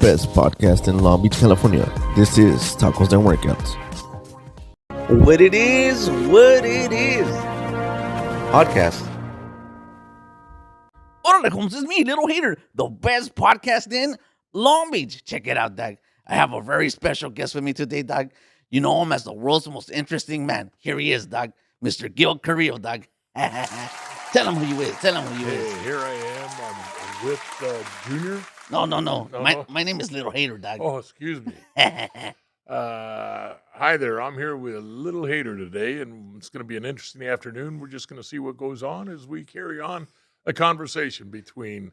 best podcast in Long Beach, California. This is Tacos and Workouts. What it is. Podcast. Órale, Holmes, it's me, Little Hater, the best podcast in Long Beach. Check it out, Doug. I have a very special guest with me today, Doug. You know him as the world's most interesting man. Here he is, Doug. Mr. Gil Carillo, Doug. Tell him who you is. Hey, here I am. I'm with Junior. No. My name is Little Hater, Doug. Oh, excuse me. Hi there. I'm here with a Little Hater today, and it's going to be an interesting afternoon. We're just going to see what goes on as we carry on a conversation between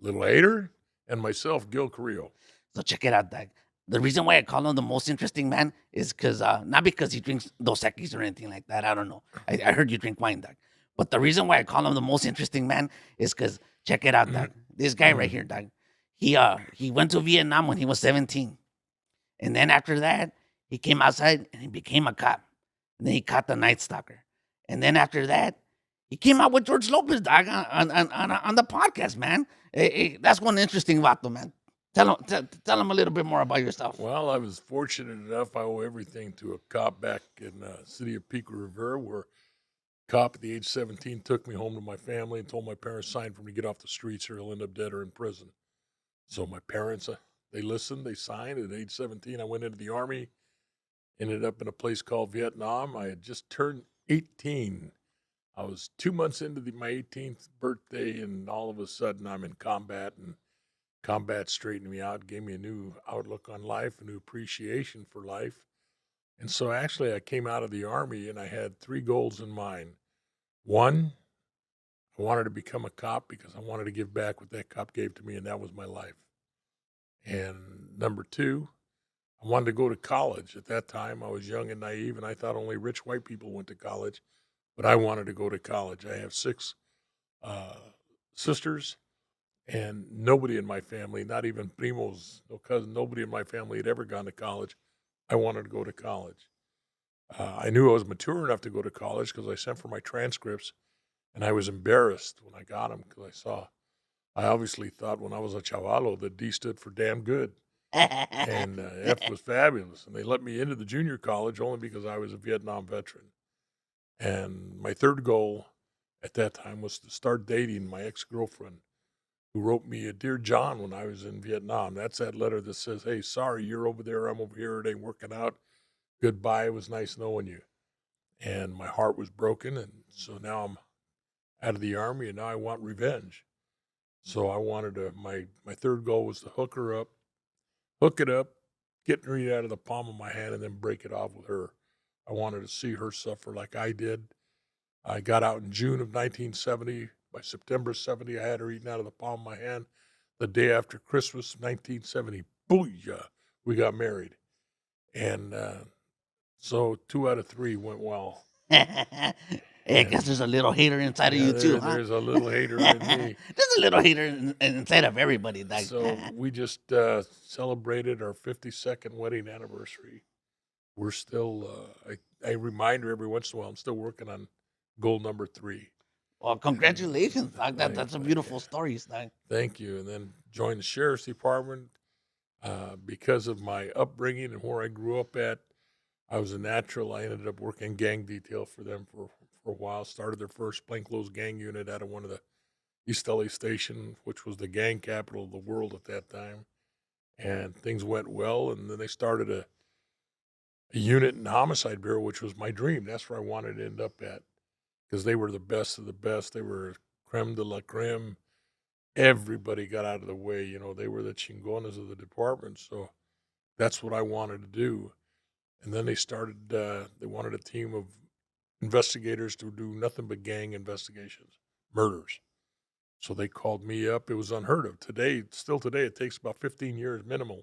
Little Hater and myself, Gil Carillo. So check it out, Doug. The reason why I call him the most interesting man is because, not because he drinks Dos Equis or anything like that. I don't know. I heard you drink wine, Doug. But the reason why I call him the most interesting man is because, check it out, Doug. This guy right here, Doug. He went to Vietnam when he was 17. And then after that, he came outside and he became a cop. And then he caught the Night Stalker. And then after that, he came out with George Lopez, Doug, on the podcast, man. Hey, that's one interesting vato, man. Tell him a little bit more about yourself. Well, I was fortunate enough. I owe everything to a cop back in the city of Pico Rivera, where a cop at the age 17 took me home to my family and told my parents, sign for me to get off the streets or he'll end up dead or in prison. So my parents, they listened, they signed. At age 17, I went into the Army, ended up in a place called Vietnam. I had just turned 18. I was 2 months into my 18th birthday, and all of a sudden I'm in combat, and combat straightened me out, gave me a new outlook on life, a new appreciation for life. And so actually I came out of the Army, and I had 3 goals in mind. One, I wanted to become a cop because I wanted to give back what that cop gave to me, and that was my life. And number 2, I wanted to go to college. At that time, I was young and naive, and I thought only rich white people went to college, but I wanted to go to college. I have 6 sisters, and nobody in my family, not even primos, no cousin, nobody in my family had ever gone to college. I wanted to go to college. I knew I was mature enough to go to college because I sent for my transcripts, and I was embarrassed when I got them because I obviously thought when I was a chavalo that D stood for damn good, and F was fabulous. And they let me into the junior college only because I was a Vietnam veteran. And my 3rd goal at that time was to start dating my ex-girlfriend, who wrote me a Dear John when I was in Vietnam. That's that letter that says, hey, sorry, you're over there, I'm over here, it ain't working out. Goodbye, it was nice knowing you. And my heart was broken, and so now I'm out of the Army, and now I want revenge. So I wanted to, my 3rd goal was to hook it up, get her out of the palm of my hand, and then break it off with her. I wanted to see her suffer like I did. I got out in June of 1970. By September 70, I had her eaten out of the palm of my hand. The day after Christmas, 1970, booyah, we got married. And so 2 out of 3 went well. I guess there's a little hater inside of you too, huh? There's a little hater in me. There's a little hater inside of everybody, Doug. So we just celebrated our 52nd wedding anniversary. We're still, I remind her every once in a while, I'm still working on goal number 3. Well, congratulations, Doug. That's a beautiful story, Doug. Thank you. And then joined the Sheriff's Department because of my upbringing and where I grew up at. I was a natural. I ended up working gang detail for them for a while. Started their first plainclothes gang unit out of one of the East LA Station, which was the gang capital of the world at that time. And things went well. And then they started a unit in the Homicide Bureau, which was my dream. That's where I wanted to end up at because they were the best of the best. They were creme de la creme. Everybody got out of the way. You know, they were the chingones of the department. So that's what I wanted to do. And then they started, they wanted a team of investigators to do nothing but gang investigations, murders. So they called me up. It was unheard of. Still today, it takes about 15 years minimal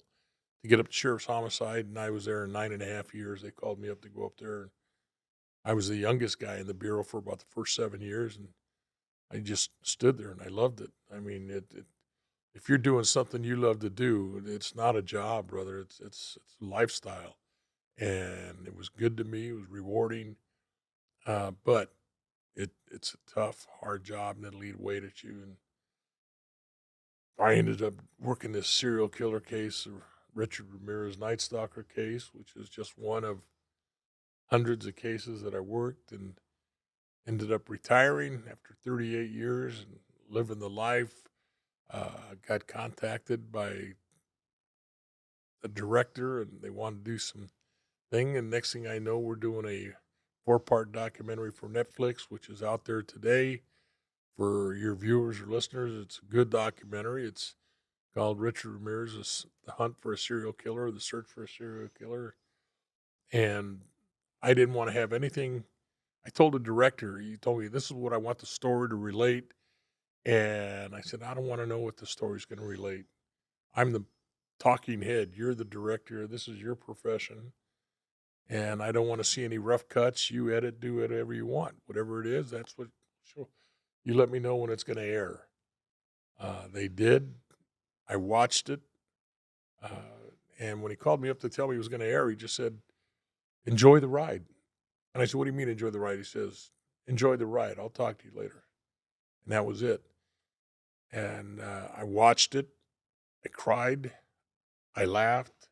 to get up to Sheriff's Homicide, and I was there in 9.5 years. They called me up to go up there. I was the youngest guy in the Bureau for about the first 7 years, and I just stood there, and I loved it. I mean, if you're doing something you love to do, it's not a job, brother. It's a lifestyle. And it was good to me. It was rewarding, but it's a tough, hard job, and it'll eat away at you. And I ended up working this serial killer case, the Richard Ramirez Night Stalker case, which is just one of hundreds of cases that I worked, and ended up retiring after 38 years and living the life. Got contacted by the director, and they wanted to do some thing. And next thing I know, we're doing a 4-part documentary for Netflix, which is out there today for your viewers or listeners. It's a good documentary. It's called Richard Ramirez's The Hunt for a Serial Killer, The Search for a Serial Killer. And I didn't want to have anything. I told the director, he told me, this is what I want the story to relate. And I said, I don't want to know what the story's going to relate. I'm the talking head. You're the director. This is your profession. And I don't want to see any rough cuts. You edit, do whatever you want. Whatever it is, that's what. You let me know when it's going to air. They did. I watched it. And when he called me up to tell me he was going to air, he just said, enjoy the ride. And I said, what do you mean enjoy the ride? He says, enjoy the ride. I'll talk to you later. And that was it. And I watched it. I cried. I laughed.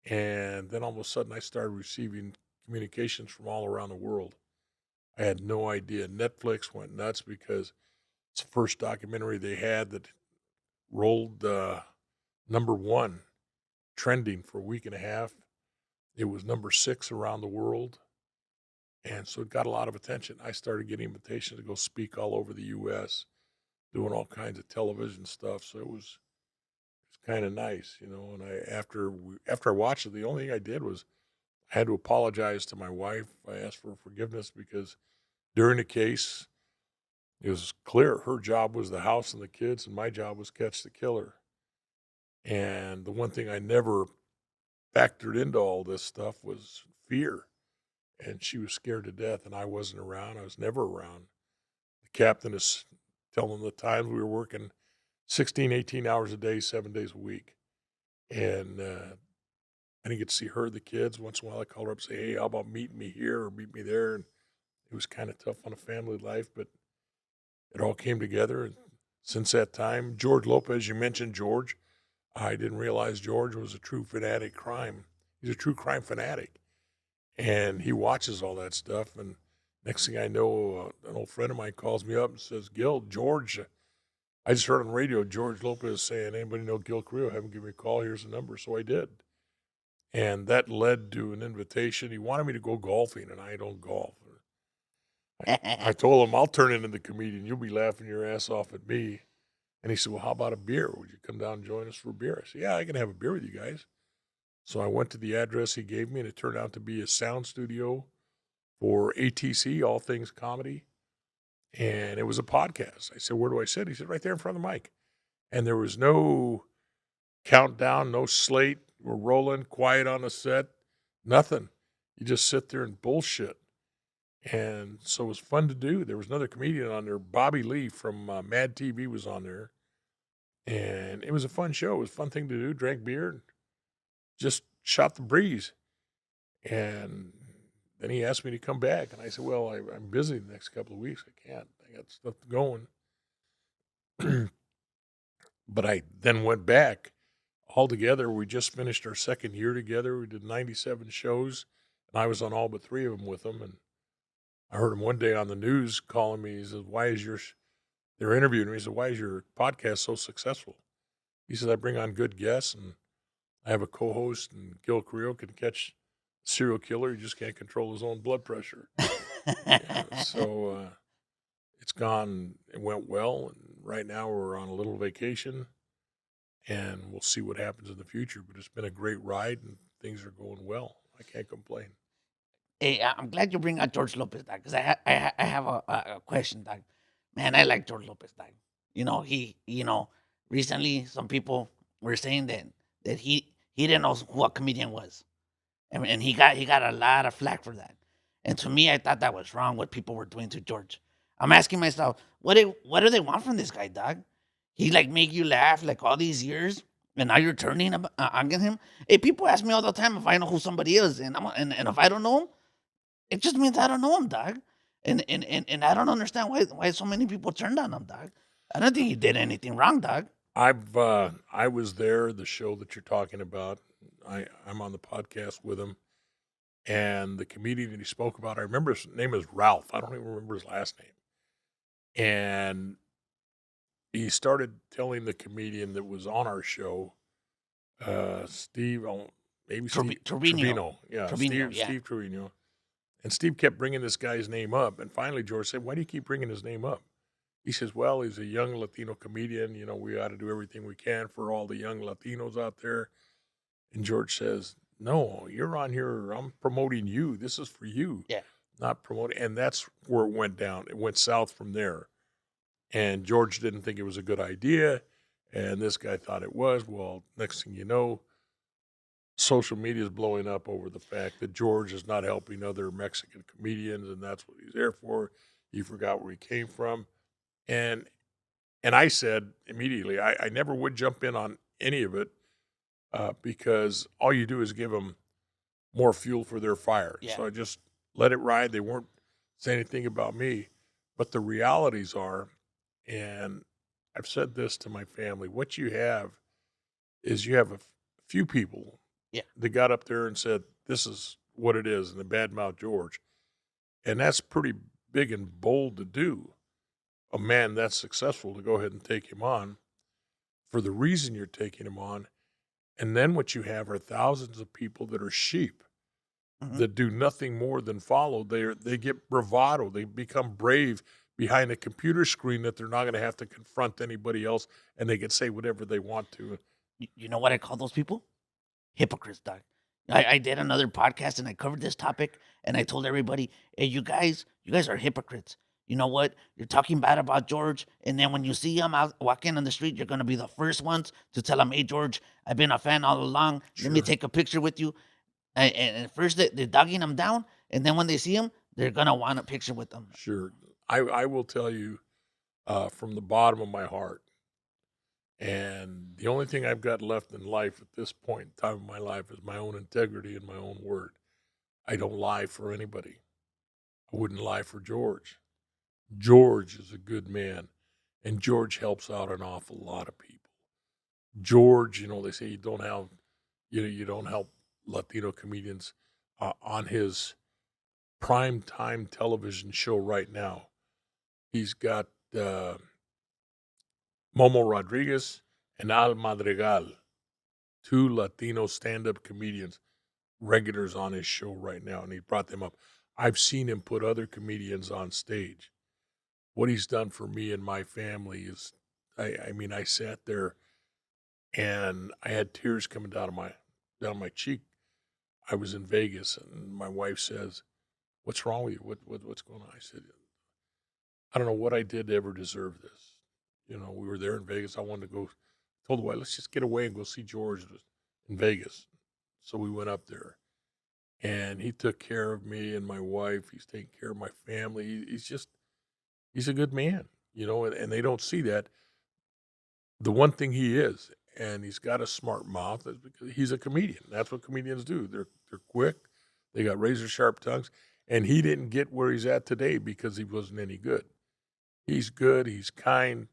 And then all of a sudden I started receiving communications from all around the world. I had no idea. Netflix went nuts because it's the first documentary they had that rolled number 1 trending for a week and a half. It was number 6 around the world. And so it got a lot of attention. I started getting invitations to go speak all over the U.S., doing all kinds of television stuff. So it was kind of nice, you know. And after I watched it, the only thing I did was I had to apologize to my wife. I asked for forgiveness because during the case, it was clear her job was the house and the kids, and my job was catch the killer. And the one thing I never factored into all this stuff was fear. And she was scared to death, and I wasn't around. I was never around. The captain is telling the times we were working 16, 18 hours a day, 7 days a week. And I didn't get to see her, the kids. Once in a while, I call her up and say, hey, how about meeting me here or meet me there? And it was kind of tough on a family life, but it all came together. And since that time, George Lopez, you mentioned George. I didn't realize George was a true fanatic crime. He's a true crime fanatic. And he watches all that stuff. And next thing I know, an old friend of mine calls me up and says, Gil, George, I just heard on the radio, George Lopez saying, anybody know Gil Carillo? Have him give me a call. Here's the number. So I did. And that led to an invitation. He wanted me to go golfing, and I don't golf. I told him, I'll turn into the comedian. You'll be laughing your ass off at me. And he said, well, how about a beer? Would you come down and join us for a beer? I said, yeah, I can have a beer with you guys. So I went to the address he gave me, and it turned out to be a sound studio for ATC, All Things Comedy. And it was a podcast. I said, where do I sit? He said, right there in front of the mic. And there was no countdown, no slate. We're rolling, quiet on the set, nothing. You just sit there and bullshit. And so it was fun to do. There was another comedian on there, Bobby Lee from Mad TV was on there. And it was a fun show. It was a fun thing to do. Drank beer and just shot the breeze. And then he asked me to come back. And I said, well, I'm busy the next couple of weeks. I can't. I got stuff going. But I then went back. Altogether, we just finished our second year together. We did 97 shows. And I was on all but 3 of them with them. And I heard him one day on the news calling me. He says, they're interviewing me. He said, why is your podcast so successful? He said, I bring on good guests, and I have a co-host, and Gil Carillo can catch a serial killer. He just can't control his own blood pressure. So it went well. And right now we're on a little vacation, and we'll see what happens in the future. But it's been a great ride, and things are going well. I can't complain. Hey, I'm glad you bring out George Lopez, dog, because I have a question, dog. Man, I like George Lopez, dog. Recently some people were saying that he didn't know who a comedian was, and he got a lot of flack for that. And to me, I thought that was wrong what people were doing to George. I'm asking myself, what do they want from this guy, dog? He make you laugh like all these years, and now you're turning on him. Hey, people ask me all the time if I know who somebody is, and if I don't know him, it just means I don't know him, dog. And I don't understand why so many people turned on him, dog. I don't think he did anything wrong, dog. I was there, the show that you're talking about. I'm on the podcast with him, and the comedian that he spoke about, I remember his name is Ralph. I don't even remember his last name. And he started telling the comedian that was on our show, Steve, maybe Steve Trevino. Yeah, Trevino, yeah. Steve Trevino. And Steve kept bringing this guy's name up. And finally, George said, "Why do you keep bringing his name up?" He says, "Well, he's a young Latino comedian. You know, we ought to do everything we can for all the young Latinos out there." And George says, "No, you're on here. I'm promoting you. This is for you, Yeah. not promoting." And that's where it went down. It went south from there. And George didn't think it was a good idea. And this guy thought it was. Well, next thing you know, social media is blowing up over the fact that George is not helping other Mexican comedians, and that's what he's there for. He forgot where he came from. And I said immediately, I never would jump in on any of it because all you do is give them more fuel for their fire. Yeah. So I just let it ride. They weren't saying anything about me. But the realities are, and I've said this to my family, what you have is you have a few people Yeah. that got up there and said, this is what it is, and they badmouth George. And that's pretty big and bold to do. A man that's successful to go ahead and take him on for the reason you're taking him on. And then what you have are thousands of people that are sheep that do nothing more than follow. They get bravado. They become brave behind a computer screen that they're not going to have to confront anybody else, and they can say whatever they want to. You know what I call those people? Hypocrites, dog. I did another podcast and I covered this topic and I told everybody, hey, you guys are hypocrites. You know what? You're talking bad about George, and then when you see him out walking on the street, you're gonna be the first ones to tell him, hey, George, I've been a fan all along. Let me Sure. take a picture with you. And at first they're dogging him down, and then when they see him, they're gonna want a picture with him. Sure. I will tell you from the bottom of my heart, and the only thing I've got left in life at this point in time of my life is my own integrity and my own word. I don't lie for anybody. I wouldn't lie for George. George is a good man, and George helps out an awful lot of people. George, they say you don't help Latino comedians on his prime time television show right now. He's got Momo Rodriguez and Al Madrigal, two Latino stand-up comedians, regulars on his show right now, and he brought them up. I've seen him put other comedians on stage. What he's done for me and my family is, I mean, I sat there and I had tears coming down my cheek. I was in Vegas, and my wife says, "What's wrong with you? What's going on?" I said, "I don't know what I did to ever deserve this." We were there in Vegas. I wanted to go. Told the wife, "Let's just get away and go see George in Vegas." So we went up there, and he took care of me and my wife. He's taking care of my family. He's a good man, and they don't see that. The one thing he is, and he's got a smart mouth, is because he's a comedian. That's what comedians do. They're quick. They got razor sharp tongues, and he didn't get where he's at today because he wasn't any good. He's good. He's kind.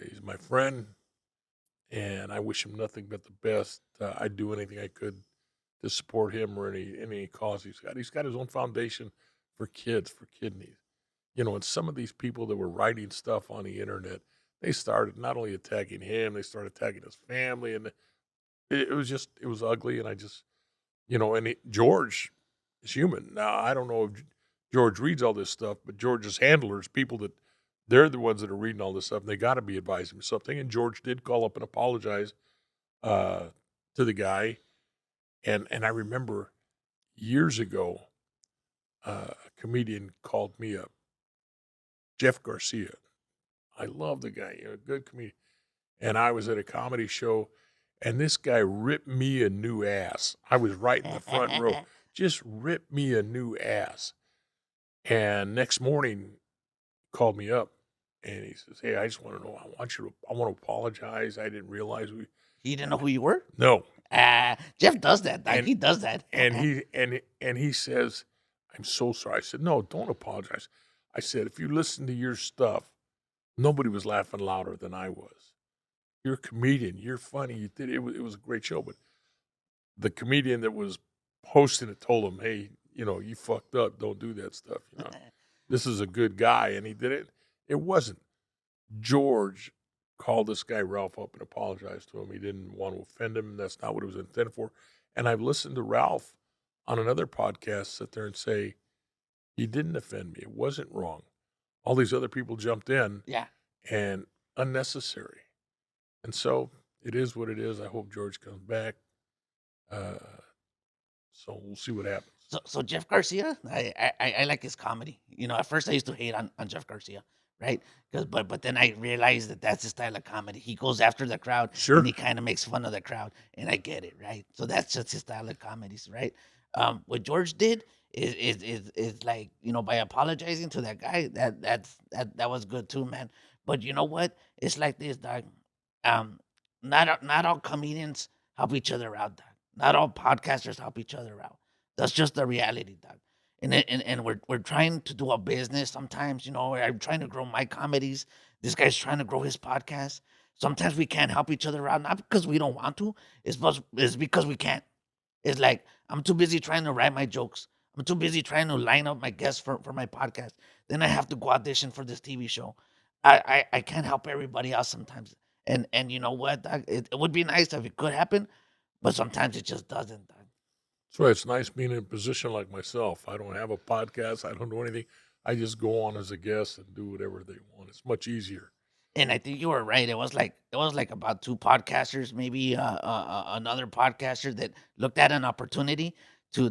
He's my friend, and I wish him nothing but the best. I'd do anything I could to support him or any cause he's got. He's got his own foundation for kids, for kidneys. And some of these people that were writing stuff on the internet, they started not only attacking him, they started attacking his family, and it was ugly. And I just, George is human. Now, I don't know if George reads all this stuff, but George's handlers, people that they're the ones that are reading all this stuff, and they got to be advising him something. And George did call up and apologize to the guy. And I remember years ago, a comedian called me up, Jeff Garcia. I love the guy, good comedian. And I was at a comedy show, and this guy ripped me a new ass. I was right in the front row, just ripped me a new ass. And next morning, called me up, and he says, "Hey, I just want to know. I want to apologize. I didn't realize we." He didn't know who you were. No. Jeff does that. And- He does that. And he says, "I'm so sorry." I said, "No, don't apologize." I said, "If you listen to your stuff, nobody was laughing louder than I was." You're a comedian. You're funny. You did it. It was a great show. But the comedian that was hosting it told him, hey, you fucked up. Don't do that stuff. This is a good guy. And he did it. It wasn't. George called this guy Ralph up and apologized to him. He didn't want to offend him. That's not what it was intended for. And I've listened to Ralph on another podcast sit there and say, he didn't offend me. It wasn't wrong. All these other people jumped in. Yeah. And unnecessary. And so it is what it is. I hope George comes back. So we'll see what happens. So Jeff Garcia, I like his comedy. At first I used to hate on Jeff Garcia, right? But then I realized that that's his style of comedy. He goes after the crowd, Sure. and he kind of makes fun of the crowd, and I get it, right? So that's just his style of comedies, right? What George did is like, by apologizing to that guy, that was good too, man. But you know what? It's like this, dog. Not all comedians help each other out, dog. Not all podcasters help each other out. That's just the reality, dog. And we're trying to do a business sometimes. I'm trying to grow my comedies. This guy's trying to grow his podcast. Sometimes we can't help each other out, not because we don't want to. It's because we can't. It's like I'm too busy trying to write my jokes. I'm too busy trying to line up my guests for my podcast. Then I have to go audition for this TV show. I can't help everybody else sometimes. And you know what, dog? It would be nice if it could happen, but sometimes it just doesn't, dog. That's why it's nice being in a position like myself. I don't have a podcast. I don't do anything. I just go on as a guest and do whatever they want. It's much easier. And I think you were right. It was like about two podcasters, maybe another podcaster that looked at an opportunity to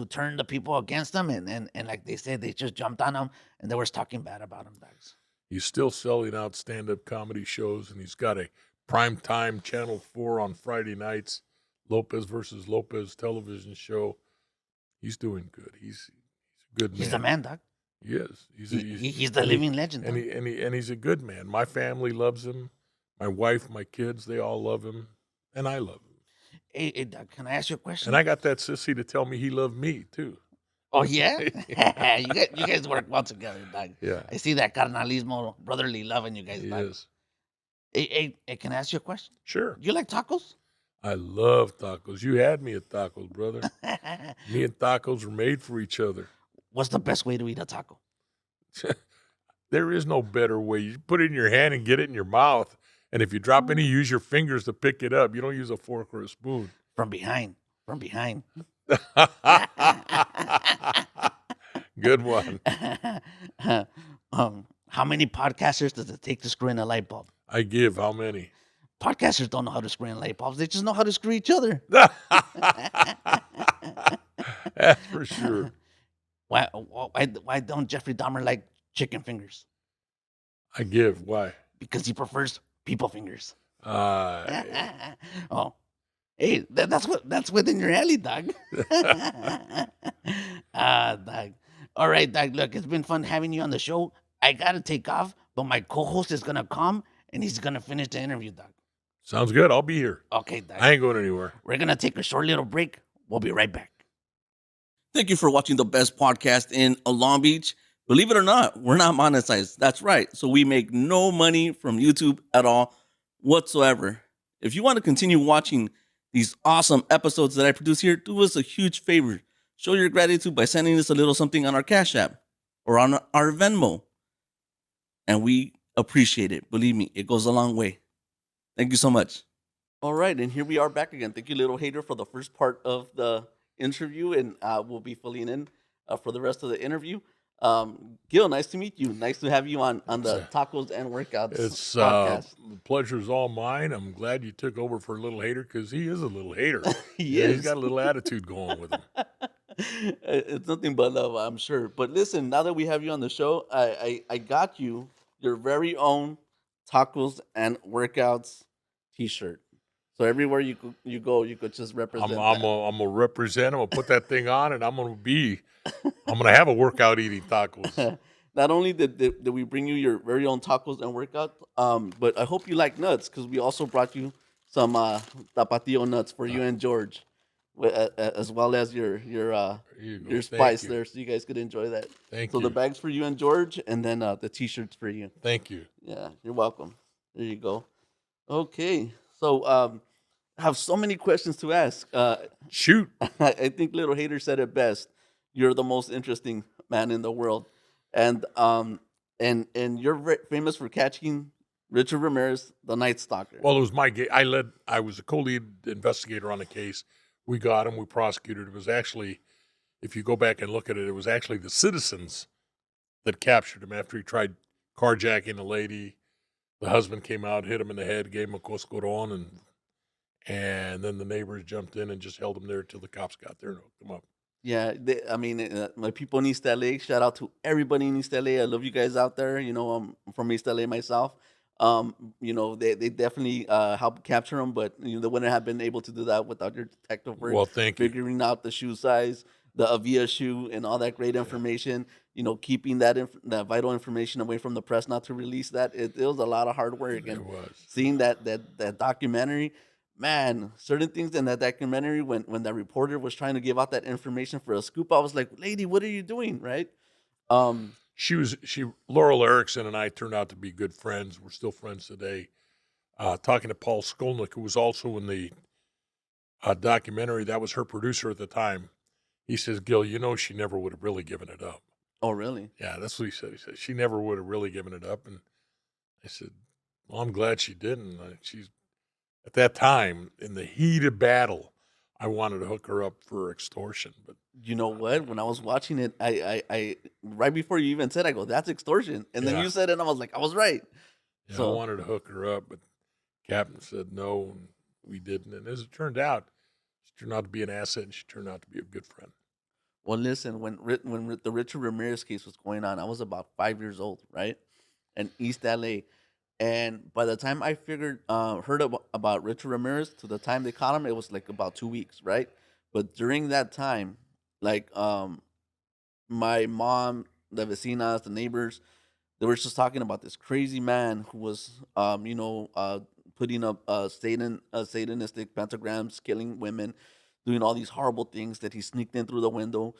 turn the people against them, and like they said, they just jumped on them and they were talking bad about them, dogs. He's still selling out stand-up comedy shows, and he's got a primetime Channel 4 on Friday nights, Lopez versus Lopez television show. He's doing good. He's a good man. He's the man, dog. He is. He's the living legend. And he's a good man. My family loves him. My wife, my kids, they all love him, and I love him. Hey, Doug, can I ask you a question? And I got that sissy to tell me he loved me too. Oh yeah, you guys work well together, Doug. Yeah, I see that carnalismo, brotherly love in you guys. Yes. Hey, can I ask you a question? Sure. You like tacos? I love tacos. You had me at tacos, brother. Me and tacos were made for each other. What's the best way to eat a taco? There is no better way. You put it in your hand and get it in your mouth. And if you drop any, use your fingers to pick it up. You don't use a fork or a spoon. From behind. Good one. How many podcasters does it take to screw in a light bulb? I give how many? Podcasters don't know how to screw in light bulbs. They just know how to screw each other. That's for sure. Why don't Jeffrey Dahmer like chicken fingers? I give. Why? Because he prefers people fingers. Uh, Oh, hey, that's within your alley, dog. Dog. All right, dog. Look, it's been fun having you on the show. I gotta take off, but my co-host is gonna come and he's gonna finish the interview, dog. Sounds good. I'll be here. Okay, dog. I ain't going anywhere. We're gonna take a short little break. We'll be right back. Thank you for watching the best podcast in Long Beach. Believe it or not, we're not monetized. That's right. So we make no money from YouTube at all whatsoever. If you want to continue watching these awesome episodes that I produce here, do us a huge favor. Show your gratitude by sending us a little something on our Cash App or on our Venmo. And we appreciate it. Believe me, it goes a long way. Thank you so much. All right, and here we are back again. Thank you, Little Hater, for the first part of the interview, and we'll be filling in for the rest of the interview. Gil, nice to meet you. Nice to have you on the Tacos and Workouts podcast. The pleasure's all mine. I'm glad you took over for Little Hater because he is a little hater. He is. He's got a little attitude going with him. It's nothing but love, I'm sure. But listen, now that we have you on the show, I got you your very own Tacos and Workouts t-shirt. So everywhere you go, you could just represent. I'm gonna represent. I'm gonna put that thing on, and I'm gonna have a workout eating tacos. Not only did we bring you your very own tacos and workout, but I hope you like nuts because we also brought you some tapatio nuts for you and George, as well as your spice there, so you guys could enjoy that. Thank you. So you. the bags for you and George, and then the t-shirts for you. Thank you. Yeah, you're welcome. There you go. Okay, so I have so many questions to ask. Shoot. I think Little Hater said it best. You're the most interesting man in the world, and and you're famous for catching Richard Ramirez, the Night Stalker. Well, it was my I was a co-lead investigator on the case. We got him. We prosecuted. It was actually, if you go back and look at it, it was actually the citizens that captured him after he tried carjacking a lady. The husband came out, hit him in the head, gave him a coscoron, and then the neighbors jumped in and just held him there till the cops got there and hooked him up. Yeah, I mean, my people in East LA. Shout out to everybody in East LA. I love you guys out there. You know, I'm from East LA myself. You know, they definitely helped capture them, but you know, they wouldn't have been able to do that without your detective work. Well, thank you. Figuring out the shoe size, the Avia shoe, and all that great information. You know, keeping that vital information away from the press, not to release that. It was a lot of hard work, and It was. seeing that documentary, man, certain things in that documentary when that reporter was trying to give out that information for a scoop, I was like, lady, what are you doing? Right? Um, Laurel Erickson and I turned out to be good friends. We're still friends today. Talking to Paul Skolnick, who was also in the documentary, that was her producer at the time. He says, Gil, you know, she never would have really given it up. oh, really? Yeah, that's what he said. He said, she never would have really given it up. And I said, well, I'm glad she didn't. She's, at that time, in the heat of battle, I wanted to hook her up for extortion. But You know what? When I was watching it, I right before you even said, I go, that's extortion, and then Yeah. you said it, and I was like, I was right. yeah, So- I wanted to hook her up, but Captain said no, and we didn't. And as it turned out, she turned out to be an asset, and she turned out to be a good friend. Well, listen, when the Richard Ramirez case was going on, I was about 5 years old, right, in East LA, and by the time I heard about Richard Ramirez to the time they caught him, it was like about 2 weeks, right? But during that time, like my mom, the vecinas, the neighbors, they were just talking about this crazy man who was, putting up Satanistic pentagrams, killing women, doing all these horrible things that he sneaked in through the window.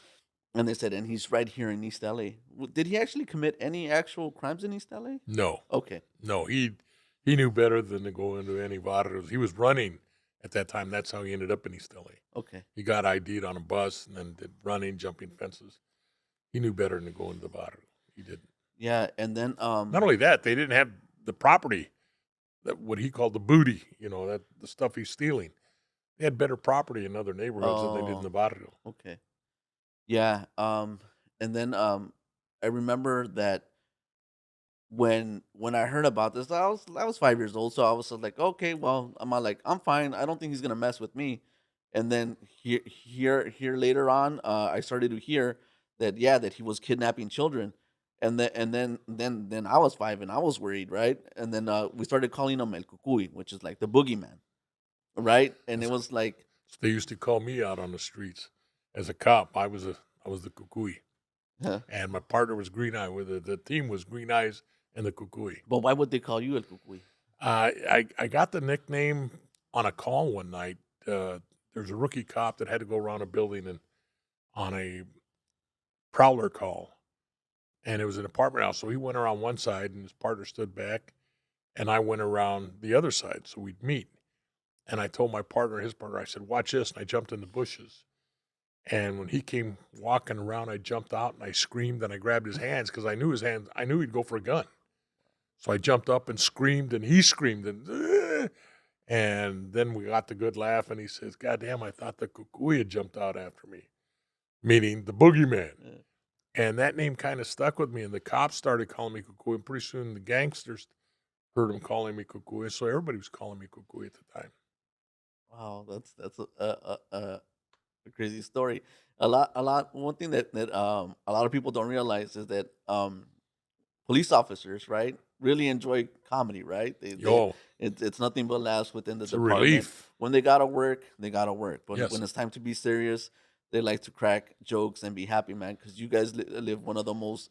And they said, and he's right here in East LA. Did he actually commit any actual crimes in East LA? No, Okay. no, he knew better than to go into any barrios. He was running at that time. That's how he ended up in East LA. Okay. He got ID'd on a bus and then did running, jumping fences. He knew better than to go into the barrio. He didn't. Yeah, and then Not only that, they didn't have the property, that what he called the booty, that the stuff he's stealing. They had better property in other neighborhoods than they did in the barrio. Okay. Yeah. And then I remember that when I heard about this, I was 5 years old, so I was like, okay, well, I'm fine. I don't think he's gonna mess with me. And then here later on, I started to hear that that he was kidnapping children, and then I was 5 and I was worried, right? And then we started calling him El Cucuy, which is like the boogeyman, right? And it was like, So they used to call me out on the streets as a cop. I was the Cucuy, huh. and my partner was Green Eye. The team was Green Eyes and the Cucuy. But why would they call you El Cucuy? I got the nickname on a call one night. There's a rookie cop that had to go around a building and on a prowler call, and it was an apartment house. So he went around one side, and his partner stood back, and I went around the other side, so we'd meet. And I told my partner, his partner, I said, "Watch this," and I jumped in the bushes. And when he came walking around, I jumped out and I screamed and I grabbed his hands because I knew his hands. I knew he'd go for a gun. So I jumped up and screamed, and he screamed, and then we got the good laugh. And he says, "God damn, I thought the Cucuy had jumped out after me," meaning the boogeyman. Yeah. And that name kind of stuck with me. And the cops started calling me Cucuy, and pretty soon the gangsters heard him calling me Cucuy. So everybody was calling me Cucuy at the time. Wow, that's a crazy story. One thing that a lot of people don't realize is that police officers, right, really enjoy comedy, right? Yo, It's nothing but laughs within the it's a department. relief. When they gotta work, they gotta work. But Yes. when it's time to be serious, they like to crack jokes and be happy, man. Because you guys live one of the most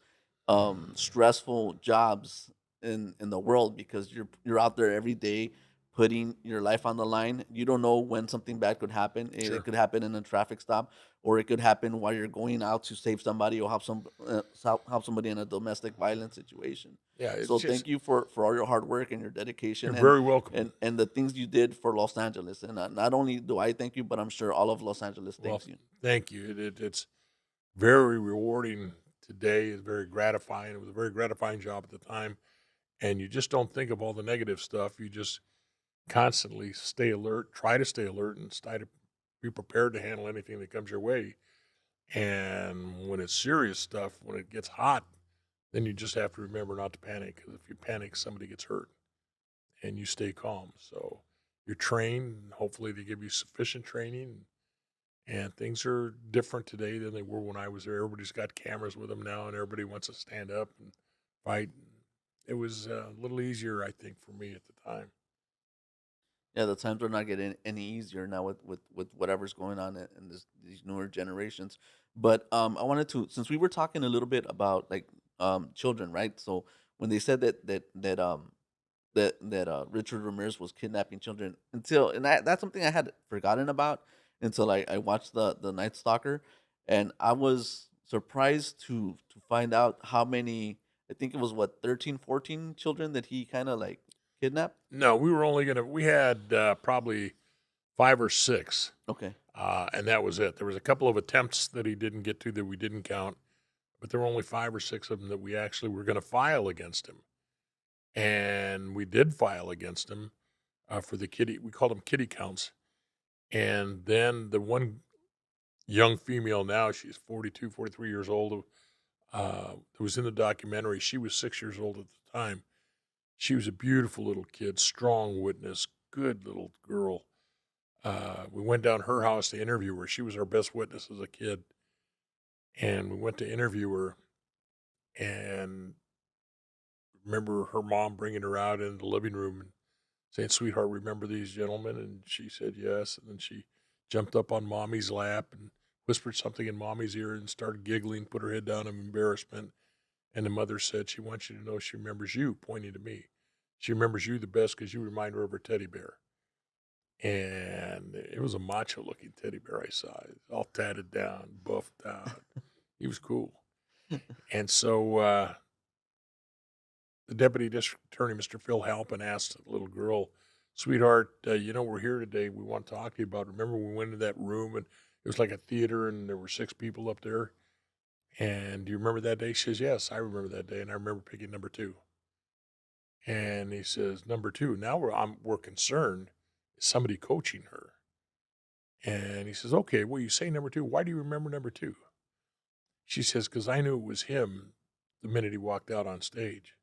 stressful jobs in the world, because you're out there every day putting your life on the line. You don't know when something bad could happen. Sure. It could happen in a traffic stop, or it could happen while you're going out to save somebody or help somebody in a domestic violence situation. Yeah, it's So just thank you for all your hard work and your dedication, you're very welcome. and the things you did for Los Angeles. And not only do I thank you, but I'm sure all of Los Angeles Well, thanks you. thank you. It's very rewarding today. It's very gratifying. It was a very gratifying job at the time. And you just don't think of all the negative stuff. You just constantly stay alert, try to stay alert, and try to be prepared to handle anything that comes your way. And when it's serious stuff, when it gets hot, then you just have to remember not to panic, because if you panic, somebody gets hurt, and you stay calm. So you're trained, and hopefully they give you sufficient training. And things are different today than they were when I was there. Everybody's got cameras with them now, and everybody wants to stand up and fight. It was a little easier, I think, for me at the time. Yeah, the times are not getting any easier now with whatever's going on in these newer generations. But I wanted to, since we were talking a little bit about like children, right? So when they said that Richard Ramirez was kidnapping children, that's something I had forgotten about until I watched the Night Stalker, and I was surprised to find out how many. I think it was what 13, 14 children that he kind of like kidnapped. No, we had probably 5 or 6, Okay. and that was it. There was a couple of attempts that he didn't get to that we didn't count, but there were only 5 or 6 of them that we actually were going to file against him. And we did file against him for the kitty. We called them kitty counts. And then the one young female now, she's 42, 43 years old, who was in the documentary. She was 6 years old at the time. She was a beautiful little kid, strong witness, good little girl. We went down her house to interview her. She was our best witness as a kid. And we went to interview her, and remember her mom bringing her out in the living room and saying, "Sweetheart, remember these gentlemen?" And she said yes. And then she jumped up on Mommy's lap and whispered something in Mommy's ear and started giggling, put her head down in embarrassment. And the mother said, "She wants you to know she remembers you," pointing to me. "She remembers you the best because you remind her of her teddy bear." And it was a macho-looking teddy bear I saw, all tatted down, buffed out. He was cool. And so the deputy district attorney, Mr. Phil Halpin, asked the little girl, "Sweetheart, we're here today. We want to talk to you about, remember we went into that room and it was like a theater and there were 6 people up there? And do you remember that day?" She says, "Yes, I remember that day. And I remember picking number 2. And he says, "Number 2, now we're concerned. Is somebody coaching her?" And he says, "Okay, well, you say number 2. Why do you remember number 2? She says, "Because I knew it was him the minute he walked out on stage.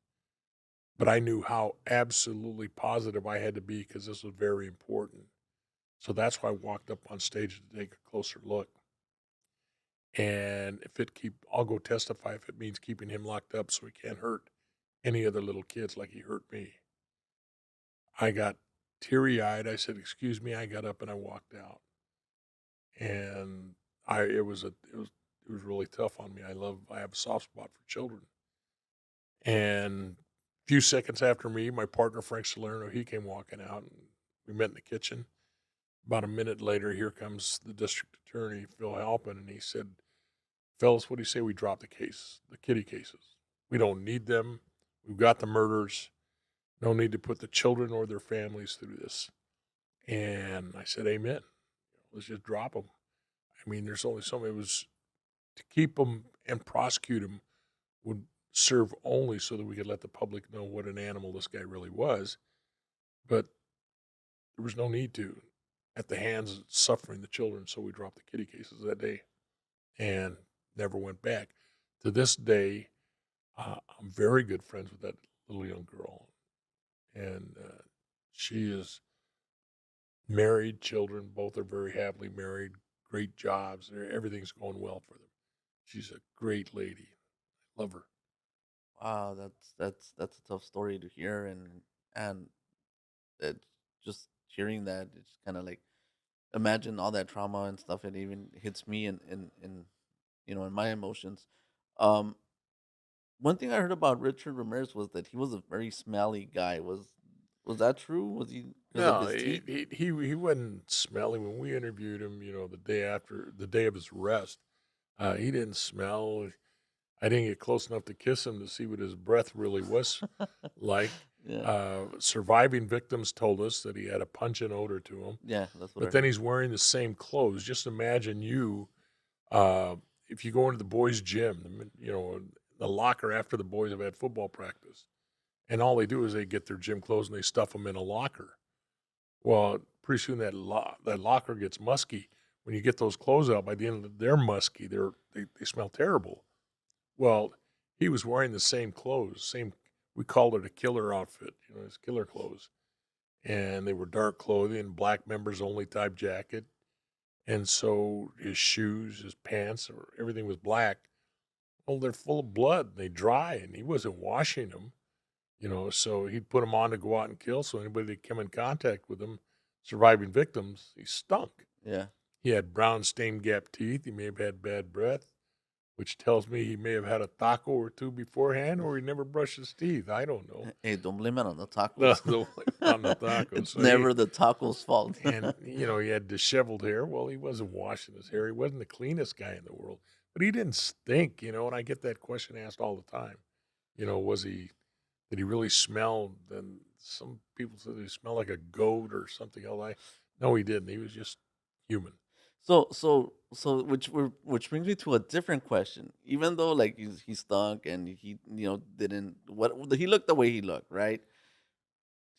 But I knew how absolutely positive I had to be because this was very important. So that's why I walked up on stage to take a closer look. And I'll go testify if it means keeping him locked up so he can't hurt any other little kids like he hurt me." I got teary-eyed. I said, "Excuse me." I got up and I walked out. And it was really tough on me. I have a soft spot for children. And a few seconds after me, my partner, Frank Salerno, he came walking out, and we met in the kitchen. About a minute later, here comes the district attorney, Phil Halpin, and he said, "Fellas, what do you say we drop the kitty cases? We don't need them. We've got the murders. No need to put the children or their families through this." And I said, "Amen. Let's just drop them." I mean, there's only so many. It was to keep them and prosecute them would serve only so that we could let the public know what an animal this guy really was. But there was no need to at the hands of suffering the children, so we dropped the kitty cases that day and never went back. To this day, I'm very good friends with that little young girl. And she is married, children, both are very happily married, great jobs. Everything's going well for them. She's a great lady. Love her. Wow, that's a tough story to hear, and it, just hearing that, it's kind of like imagine all that trauma and stuff. It even hits me in my emotions. Um, One thing I heard about Richard Ramirez was that he was a very smelly guy. Was that true? Was he? because of No, his teeth? he wasn't smelly when we interviewed him. The day of his arrest, he didn't smell. I didn't get close enough to kiss him to see what his breath really was like. Yeah, Surviving victims told us that he had a pungent odor to him, yeah, that's what but I then heard. he's wearing the same clothes. Just imagine if you go into the boys' gym, the locker after the boys have had football practice, and all they do is they get their gym clothes and they stuff them in a locker. Well, pretty soon that locker gets musky. When you get those clothes out, by the end of they're musky. They smell terrible. Well, he was wearing the same clothes, we called it a killer outfit, his killer clothes. And they were dark clothing, black members only type jacket. And so his shoes, his pants, or everything was black. Well, they're full of blood and they dry, and he wasn't washing them, so he'd put them on to go out and kill. So anybody that came in contact with him, surviving victims, he stunk. Yeah. He had brown stained gap teeth. He may have had bad breath, which tells me he may have had a taco or two beforehand, or he never brushed his teeth. I don't know. Hey, don't blame it on the No, tacos. on the tacos. It's So never the tacos' fault. and he had disheveled hair. Well, he wasn't washing his hair. He wasn't the cleanest guy in the world, but he didn't stink. And I get that question asked all the time. Did he really smell? Then some people said he smelled like a goat or something else. No, he didn't. He was just human. So, which brings me to a different question. Even though like he stunk and he didn't what he looked the way he looked, right?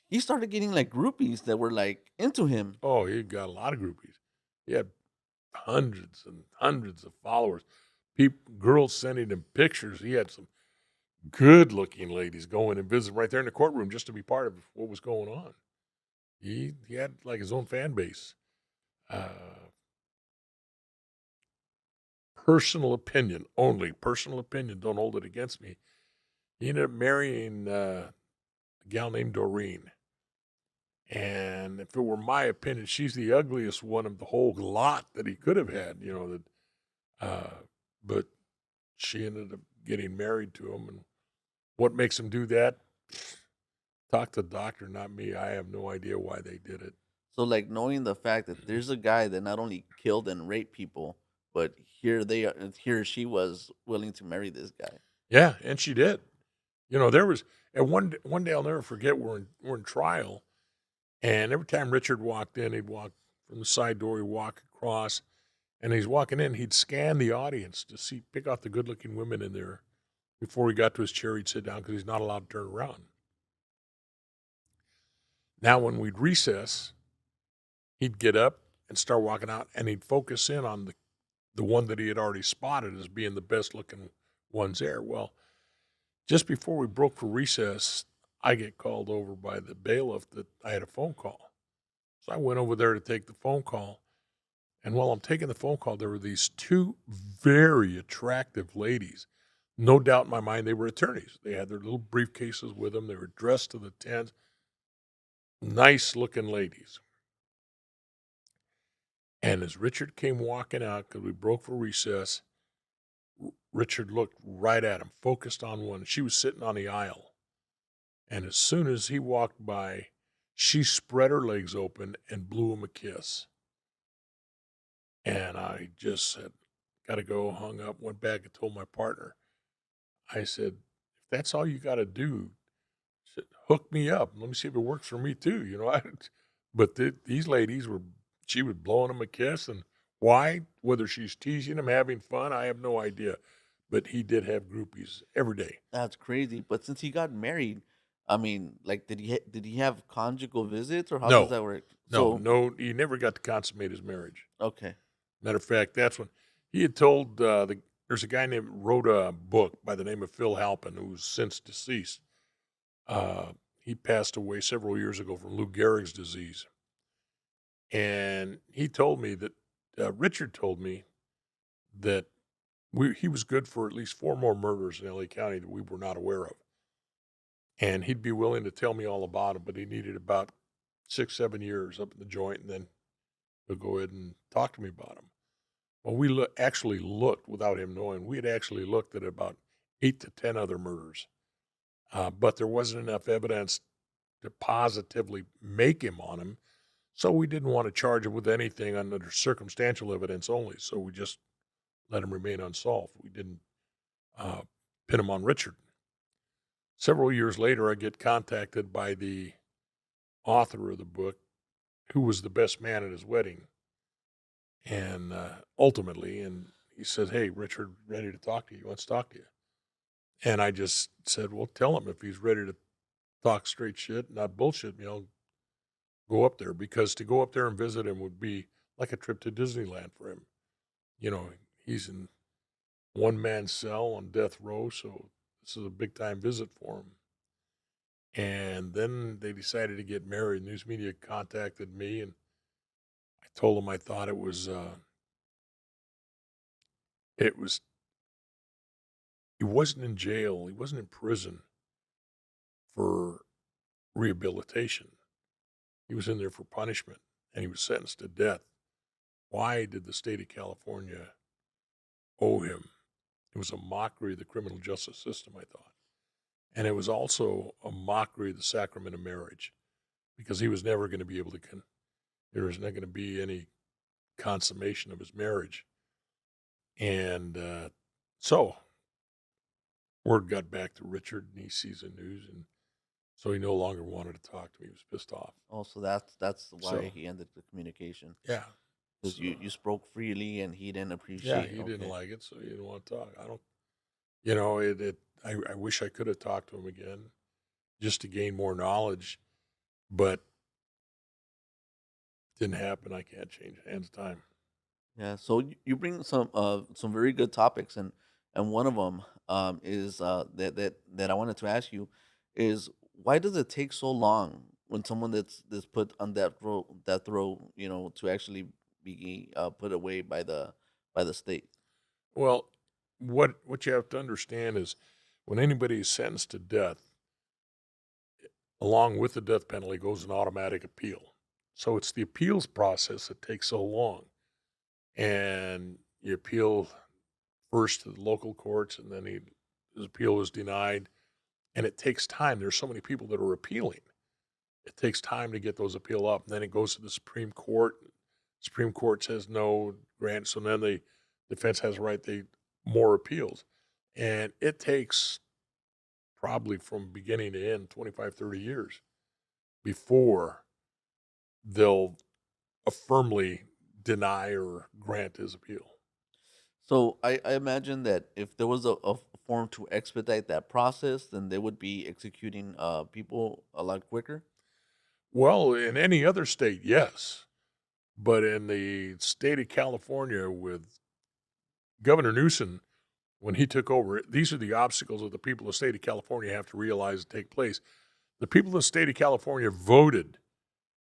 He started getting like groupies that were like into him. Oh, he got a lot of groupies. He had hundreds and hundreds of followers. Girls sending him pictures. He had some good-looking ladies going and visit right there in the courtroom just to be part of what was going on. He had like his own fan base. Personal opinion only. Personal opinion. Don't hold it against me. He ended up marrying a gal named Doreen. And if it were my opinion, she's the ugliest one of the whole lot that he could have had, but she ended up getting married to him. And what makes him do that? Talk to the doctor, not me. I have no idea why they did it. So like knowing the fact that there's a guy that not only killed and raped people, but here she was willing to marry this guy. Yeah, and she did. There was, and one day I'll never forget, we're in trial, and every time Richard walked in, he'd walk from the side door, he'd walk across, and he's walking in, he'd scan the audience to pick out the good-looking women in there. Before he got to his chair, he'd sit down because he's not allowed to turn around. Now, when we'd recess, he'd get up and start walking out, and he'd focus in on the one that he had already spotted as being the best-looking ones there. Well, just before we broke for recess, I get called over by the bailiff that I had a phone call. So I went over there to take the phone call, and while I'm taking the phone call, there were these two very attractive ladies. No doubt in my mind they were attorneys. They had their little briefcases with them. They were dressed to the tens. Nice-looking ladies. And as Richard came walking out, because we broke for recess, Richard looked right at him, focused on one. She was sitting on the aisle. And as soon as he walked by, she spread her legs open and blew him a kiss. And I just said, got to go, hung up, went back and told my partner. I said, if that's all you got to do, hook me up. Let me see if it works for me too. But these ladies she was blowing him a kiss. And why? Whether she's teasing him, having fun, I have no idea. But he did have groupies every day. That's crazy. But since he got married, I mean, like, did he have conjugal visits or how No. does that work? No, he never got to consummate his marriage. Okay. Matter of fact, that's when he had told there's a guy wrote a book by the name of Phil Halpin, who's since deceased. He passed away several years ago from Lou Gehrig's disease. And he told me that, Richard told me that he was good for at least 4 more murders in L.A. County that we were not aware of. And he'd be willing to tell me all about them, but he needed about 6-7 years up in the joint, and then he'll go ahead and talk to me about them. Well, we actually looked, without him knowing, we had actually looked at about 8 to 10 other murders. But there wasn't enough evidence to positively make him on him. So we didn't want to charge him with anything under circumstantial evidence only. So we just let him remain unsolved. We didn't pin him on Richard. Several years later, I get contacted by the author of the book, who was the best man at his wedding. And ultimately, and he said, "Hey, Richard, ready to talk to you. He wants to talk to you." And I just said, "Well, tell him if he's ready to talk straight shit, not bullshit me, I'll go up there." Because to go up there and visit him would be like a trip to Disneyland for him. You know, he's in one man cell on death row, so this is a big time visit for him. And then they decided to get married. News media contacted me, and I told them I thought it was he wasn't in jail, he wasn't in prison for rehabilitation. He was in there for punishment, and he was sentenced to death. Why did the state of California owe him? It was a mockery of the criminal justice system, I thought. And it was also a mockery of the sacrament of marriage, because he was never going to be able to, there was not going to be any consummation of his marriage. And so word got back to Richard, and he sees the news, and so he no longer wanted to talk to me. He was pissed off. Oh, so that's why So- he ended the communication. Yeah. Because So- you spoke freely and he didn't appreciate. Yeah, he didn't like it, so he didn't want to talk. I don't, you know, I wish I could have talked to him again just to gain more knowledge, but didn't happen. I can't change it. Hands time. Yeah, so you bring some very good topics, and one of them is that I wanted to ask you is, why does it take so long when someone that's put on death row, you know, to actually be put away by the state? Well, what you have to understand is when anybody is sentenced to death, along with the death penalty goes an automatic appeal. So it's the appeals process that takes so long. And you appeal first to the local courts, and then his appeal was denied. And it takes time. There's so many people that are appealing. It takes time to get those appeal up. And then it goes to the Supreme Court. Supreme Court says no, grant. So then the defense has a right to more appeals. And it takes probably from beginning to end 25, 30 years before they'll firmly deny or grant his appeal. So I imagine that if there was a form to expedite that process, then they would be executing people a lot quicker. Well, in any other state, yes. But in the state of California with Governor Newsom, when he took over, these are the obstacles that the people of the state of California have to realize take place. The people of the state of California voted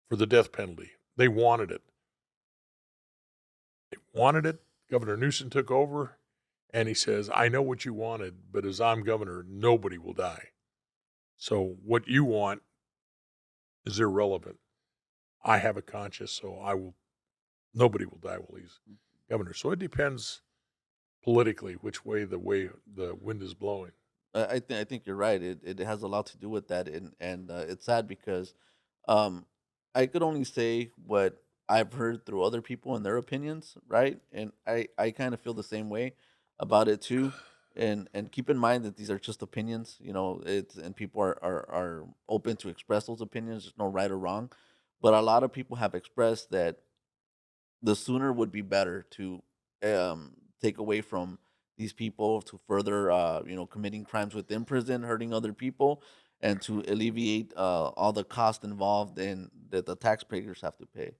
for the death penalty. They wanted it. They wanted it. Governor Newsom took over, and he says, "I know what you wanted, but as I'm governor, nobody will die. So what you want is irrelevant. I have a conscience, so nobody will die while he's governor." So it depends politically which way the wind is blowing. I think you're right. It has a lot to do with that, and it's sad because I could only say what I've heard through other people and their opinions, right? And I kind of feel the same way about it too. And keep in mind that these are just opinions, you know. And people are open to express those opinions. There's no right or wrong, but a lot of people have expressed that the sooner would be better to take away from these people to further, committing crimes within prison, hurting other people, and to alleviate all the cost involved in that the taxpayers have to pay.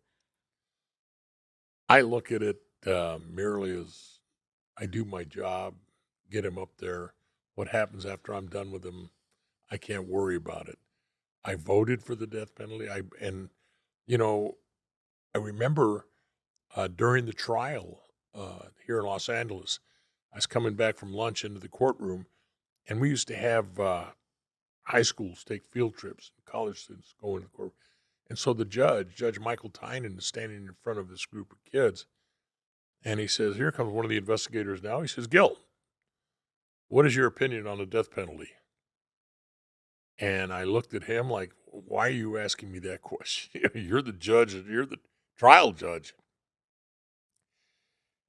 I look at it merely as I do my job, get him up there. What happens after I'm done with him, I can't worry about it. I voted for the death penalty. I remember during the trial here in Los Angeles, I was coming back from lunch into the courtroom, and we used to have high schools take field trips, college students go into the court. And so the Judge Michael Tynan, is standing in front of this group of kids, and he says, "Here comes one of the investigators now." He says, "Gil, what is your opinion on the death penalty?" And I looked at him like, why are you asking me that question? You're the judge. You're the trial judge.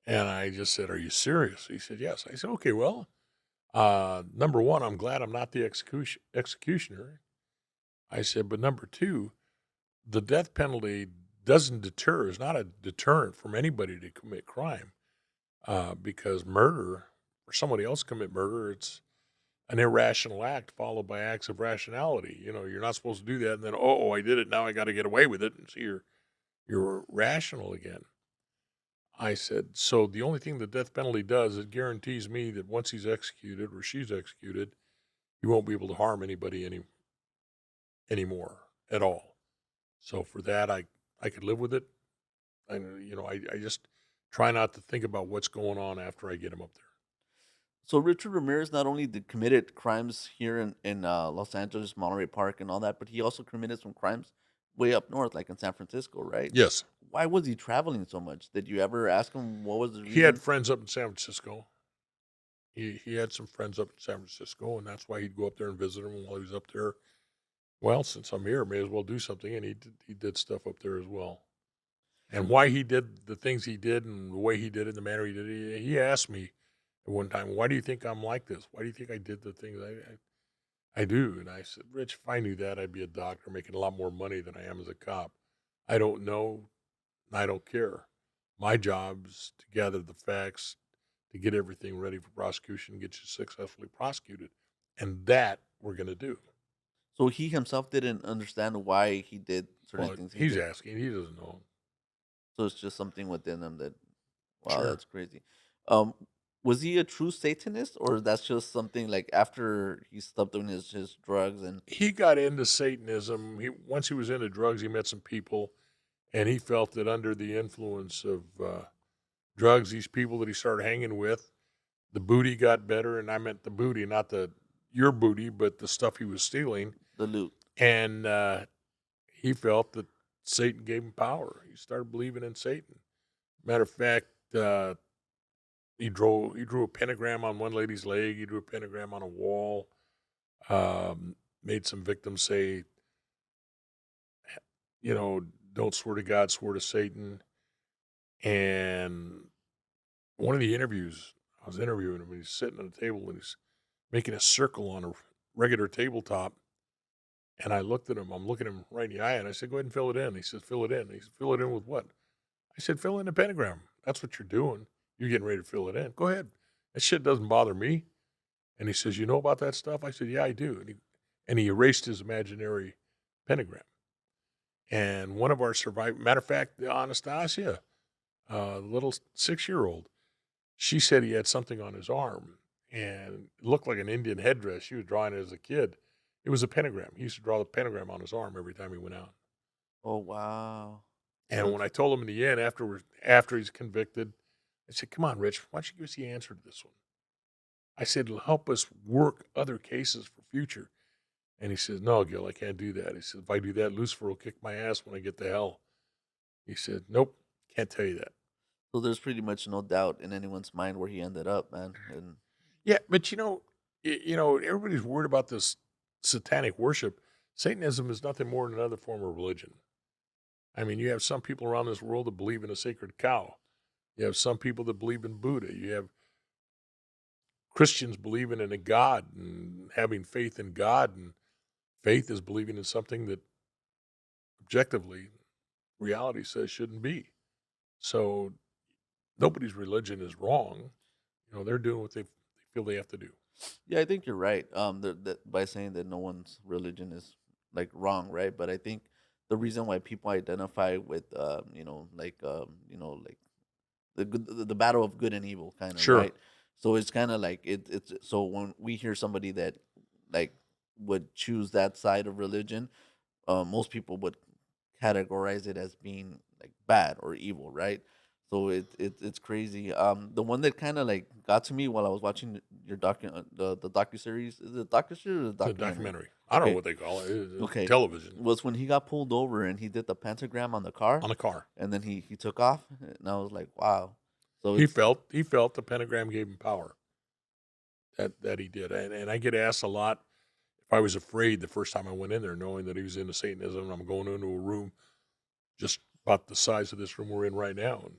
And I just said, are you serious? He said, yes. I said, okay, well, number one, I'm glad I'm not the executioner. I said, but number two, the death penalty doesn't deter, is not a deterrent from anybody to commit crime. Because murder, or somebody else commit murder, it's an irrational act followed by acts of rationality. You know, you're not supposed to do that, and then, oh, I did it, now I got to get away with it, and so you're rational again. I said, so the only thing the death penalty does, it guarantees me that once he's executed or she's executed, you won't be able to harm anybody anymore at all. So for that, I could live with it. And, you know, I just try not to think about what's going on after I get him up there. So Richard Ramirez not only committed crimes here in Los Angeles, Monterey Park, and all that, but he also committed some crimes way up north, like in San Francisco, right? Yes. Why was he traveling so much? Did you ever ask him what was the reason? He had friends up in San Francisco. He had some friends up in San Francisco, and that's why he'd go up there and visit them while he was up there. Well, since I'm here, may as well do something, and he did stuff up there as well. And why he did the things he did and the way he did it, the manner he did it, he asked me at one time, why do you think I'm like this? Why do you think I did the things I do? And I said, Rich, if I knew that, I'd be a doctor making a lot more money than I am as a cop. I don't know. I don't care. My job is to gather the facts, to get everything ready for prosecution, get you successfully prosecuted. And that we're going to do. So he himself didn't understand why he did certain Well, things. he's asking. He doesn't know. So it's just something within him that, wow, Sure. that's crazy. Was he a true Satanist, or that's just something like after he stopped doing his drugs and He got into Satanism. Once he was into drugs, he met some people, and he felt that under the influence of drugs, these people that he started hanging with, the booty got better, and I meant the booty, not your booty, but the stuff he was stealing. the loot? And he felt that Satan gave him power. He started believing in Satan. Matter of fact, he drew a pentagram on one lady's leg. He drew a pentagram on a wall. Made some victims say, you know, don't swear to God, swear to Satan. And one of the interviews, I was interviewing him, and he's sitting at a table, and he's making a circle on a regular tabletop. And I looked at him. I'm looking him right in the eye, and I said, go ahead and fill it in. He says, fill it in. He said, fill it in with what? I said, fill in the pentagram. That's what you're doing. You're getting ready to fill it in. Go ahead. That shit doesn't bother me. And he says, you know about that stuff? I said, yeah, I do. And he erased his imaginary pentagram. And one of our survivors, matter of fact, Anastasia, the little 6-year-old, she said he had something on his arm, and it looked like an Indian headdress. She was drawing it as a kid. It was a pentagram. He used to draw the pentagram on his arm every time he went out. Oh wow! And when I told him in the end, after he's convicted, I said, come on, Rich, why don't you give us the answer to this one? I said, it'll help us work other cases for future. And he says, no, Gil, I can't do that. He said, if I do that, Lucifer will kick my ass when I get to hell. He said, nope, can't tell you that. So there's pretty much no doubt in anyone's mind where he ended up, man. And Yeah, but you know, everybody's worried about this satanic worship. Satanism is nothing more than another form of religion. I mean, you have some people around this world that believe in a sacred cow. You have some people that believe in Buddha. You have Christians believing in a God and having faith in God. And faith is believing in something that objectively reality says shouldn't be. So nobody's religion is wrong. You know, they're doing what they feel they have to do. yeah, I think you're right. That by saying that no one's religion is like wrong, right? But I think the reason why people identify with, like the battle of good and evil, kind of, Sure. right? So it's kind of like it's so when we hear somebody that like would choose that side of religion, most people would categorize it as being like bad or evil, right? So it's crazy. The one that kind of like got to me while I was watching your the docuseries, is it docuseries or It's a documentary? documentary. I don't know Okay. what they call it. It's Okay. television Was when he got pulled over and he did the pentagram on the car, on a car. and then he took off, and I was like, wow. So He it's, felt the pentagram gave him power. That he did. And I get asked a lot, if I was afraid the first time I went in there, knowing that he was into Satanism, and I'm going into a room just about the size of this room we're in right now, and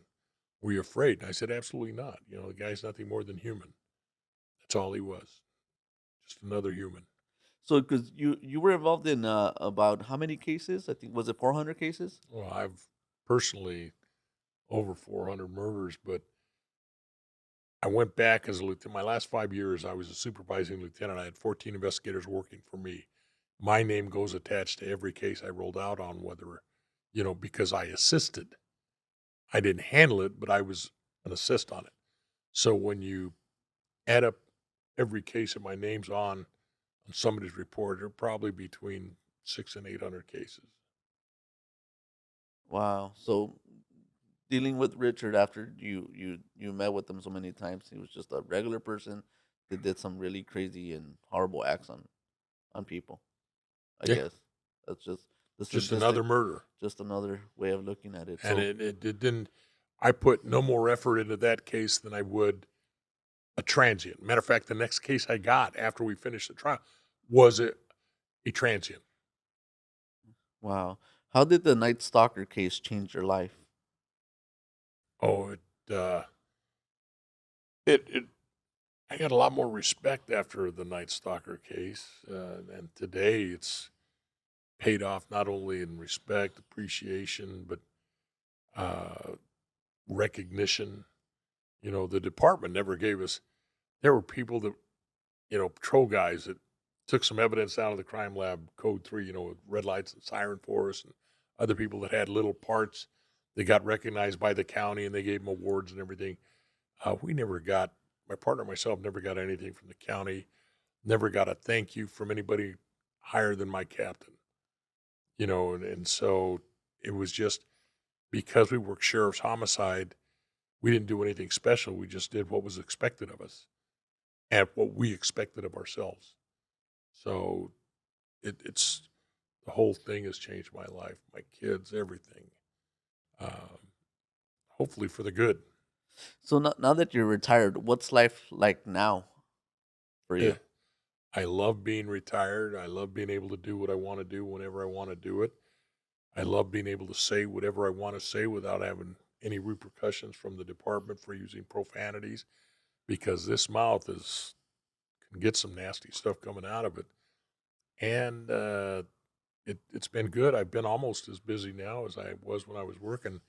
were you afraid? And I said, absolutely not. You know, the guy's nothing more than human. That's all he was, just another human. So, because you were involved in about how many cases? I think was it 400 cases? Well, I've personally over 400 murders, but I went back as a lieutenant. My last 5 years, I was a supervising lieutenant. I had 14 investigators working for me. My name goes attached to every case I rolled out on, whether, you know, because I assisted. I didn't handle it, but I was an assist on it. So when you add up every case that my name's on somebody's report, there are probably between 600 and 800 cases. Wow. So dealing with Richard after you met with him so many times, he was just a regular person that did some really crazy and horrible acts on people. I Yeah. guess that's just the Just statistic, another murder. just another way of looking at it. And So, it didn't, I put no more effort into that case than I would a transient. Matter of fact, the next case I got after we finished the trial was a transient. wow. How did the Night Stalker case change your life? Oh, it I got a lot more respect after the Night Stalker case. And today it's paid off not only in respect, appreciation, but recognition. You know, the department never gave us, there were people that, you know, patrol guys that took some evidence out of the crime lab, code 3, you know, with red lights and siren for us, and other people that had little parts that got recognized by the county and they gave them awards and everything. We never got, my partner and myself never got anything from the county, never got a thank you from anybody higher than my captain, you know, and so it was just because we worked sheriff's homicide, we didn't do anything special. We just did what was expected of us and what we expected of ourselves. So it's the whole thing has changed my life, my kids, everything. Hopefully for the good. So now that you're retired, what's life like now for you? Yeah. I love being retired. I love being able to do what I want to do whenever I want to do it. I love being able to say whatever I want to say without having any repercussions from the department for using profanities, because this mouth can get some nasty stuff coming out of it. And it's been good. I've been almost as busy now as I was when I was working,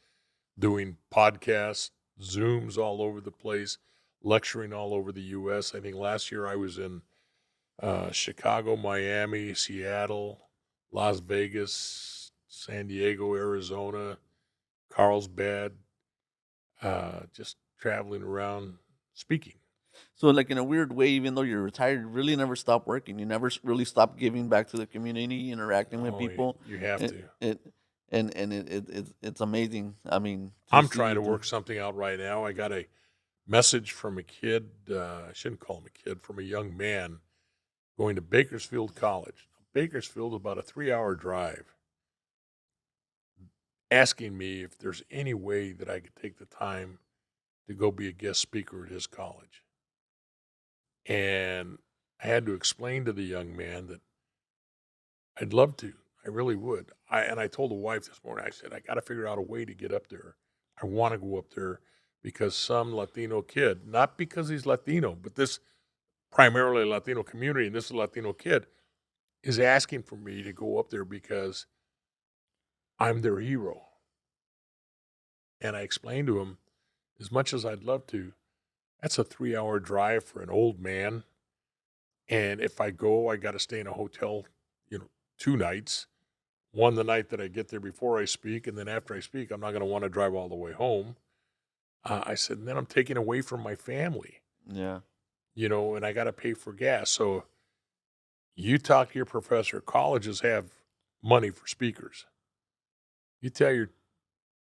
doing podcasts, Zooms all over the place, lecturing all over the U.S. I think last year I was in Chicago, Miami, Seattle, Las Vegas, San Diego, Arizona, Carlsbad, just traveling around speaking. So, like in a weird way, even though you're retired, you really never stop working. You never really stop giving back to the community, interacting with Oh, people. you have to. It's amazing. I mean, I'm trying to work something out right now. I got a message from a kid, I shouldn't call him a kid, from a young man going to Bakersfield College. Bakersfield is about a 3-hour drive, asking me if there's any way that I could take the time to go be a guest speaker at his college. And I had to explain to the young man that I'd love to. I really would. I told the wife this morning, I said, I got to figure out a way to get up there. I want to go up there because some Latino kid, not because he's Latino, but this primarily Latino community, and this is a Latino kid, is asking for me to go up there because I'm their hero. And I explained to him, as much as I'd love to, that's a 3-hour drive for an old man. And if I go, I got to stay in a hotel, 2 nights. One, the night that I get there before I speak, and then after I speak, I'm not going to want to drive all the way home. I said, and then I'm taking away from my family. Yeah. And I got to pay for gas. So you talk to your professor. Colleges have money for speakers. You tell your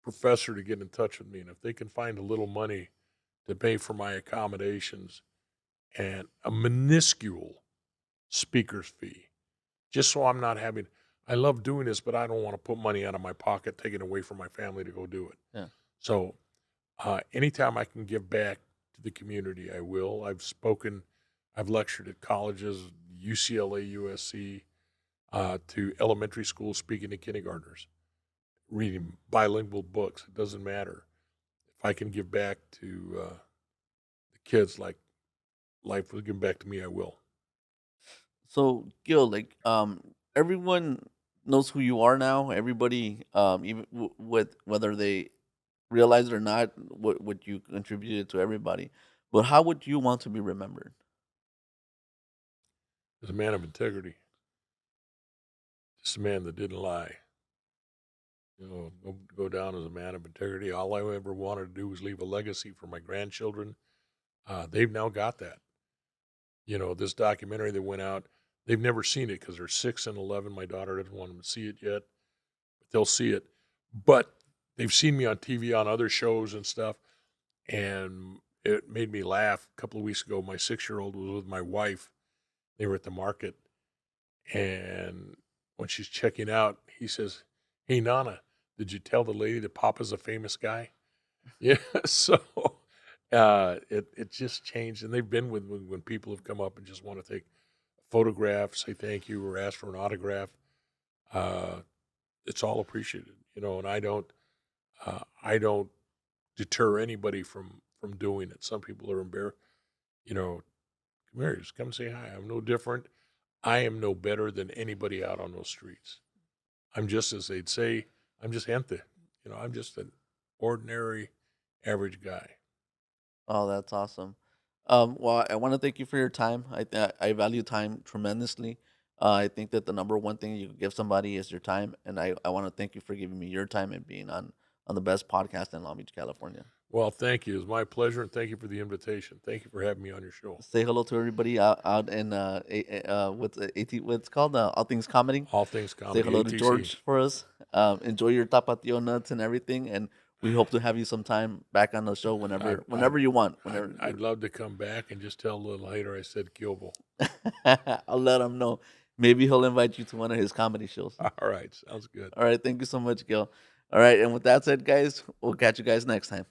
professor to get in touch with me, and if they can find a little money to pay for my accommodations and a minuscule speaker's fee, just so I'm not having, I love doing this, but I don't want to put money out of my pocket, taking away from my family to go do it. Yeah. So anytime I can give back to the community, I will. I've spoken, I've lectured at colleges, UCLA, USC, to elementary school, speaking to kindergartners, reading bilingual books. It doesn't matter. If I can give back to the kids like life was given back to me, I will. So, Gil, like, everyone knows who you are now. Everybody, even with whether they realize it or not, what you contributed to everybody. But how would you want to be remembered? As a man of integrity, just a man that didn't lie. Go down as a man of integrity. All I ever wanted to do was leave a legacy for my grandchildren. They've now got that. This documentary that went out, they've never seen it because they're 6 and 11. My daughter doesn't want them to see it yet, but they'll see it. But they've seen me on TV on other shows and stuff, and it made me laugh. A couple of weeks ago, my 6-year-old was with my wife. They were at the market, and when she's checking out, he says, "Hey, Nana, did you tell the lady that Papa's a famous guy?" Yeah, so it just changed, and they've been with when people have come up and just want to take a photograph, say thank you, or ask for an autograph. It's all appreciated, and I don't deter anybody from doing it. Some people are embarrassed, come here, just come say hi. I'm no different. I am no better than anybody out on those streets. I'm just, as they'd say, I'm just gente. I'm just an ordinary, average guy. Oh, that's awesome. Well, I want to thank you for your time. I value time tremendously. I think that the number one thing you can give somebody is your time, and I want to thank you for giving me your time and being on the best podcast in Long Beach, California. Well, thank you. It's my pleasure, and thank you for the invitation. Thank you for having me on your show. Say hello to everybody out in what's what's called All Things Comedy. All Things Comedy. Say hello ATC. to George for us. Enjoy your tapatio nuts and everything, and we hope to have you sometime back on the show whenever you want. Whenever I'd love to come back and just tell a little hater I said Kilbo. I'll let him know. Maybe he'll invite you to one of his comedy shows. All right, sounds good. All right, thank you so much, Gil. All right, and with that said, guys, we'll catch you guys next time.